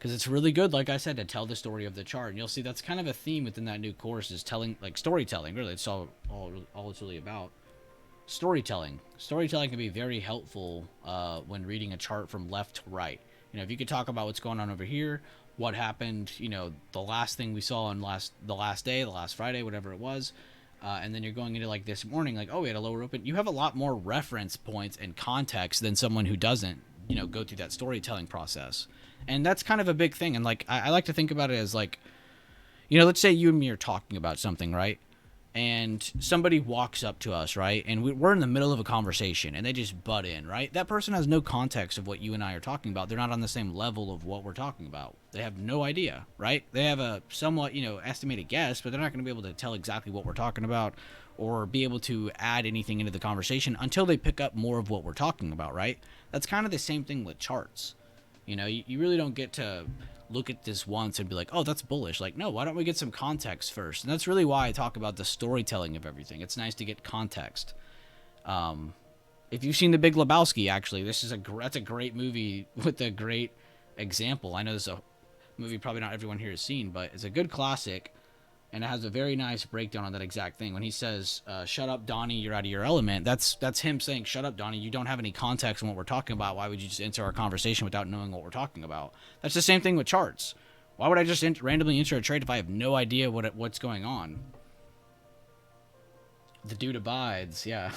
because it's really good, like I said, to tell the story of the chart. And you'll see that's kind of a theme within that new course is telling, like storytelling. Really, it's all it's really about. Storytelling. Storytelling can be very helpful when reading a chart from left to right. If you could talk about what's going on over here, what happened, the last thing we saw on the last day, the last Friday, whatever it was, and then you're going into like this morning, like, oh, we had a lower open. You have a lot more reference points and context than someone who doesn't, go through that storytelling process. And that's kind of a big thing. And like, I like to think about it as like, let's say you and me are talking about something, right? And somebody walks up to us, right? And we're in the middle of a conversation and they just butt in, right? That person has no context of what you and I are talking about. They're not on the same level of what we're talking about. They have no idea, right? They have a somewhat, estimated guess, but they're not going to be able to tell exactly what we're talking about or be able to add anything into the conversation until they pick up more of what we're talking about, right? That's kind of the same thing with charts. You really don't get to look at this once and be like, oh, that's bullish. Like, no, why don't we get some context first? And that's really why I talk about the storytelling of everything. It's nice to get context. If you've seen The Big Lebowski, actually, that's a great movie with a great example. I know this is a movie probably not everyone here has seen, but it's a good classic, and it has a very nice breakdown on that exact thing. When he says, shut up, Donnie, you're out of your element, that's him saying, shut up, Donnie, you don't have any context on what we're talking about. Why would you just enter our conversation without knowing what we're talking about? That's the same thing with charts. Why would I just randomly enter a trade if I have no idea what's going on? The dude abides, yeah.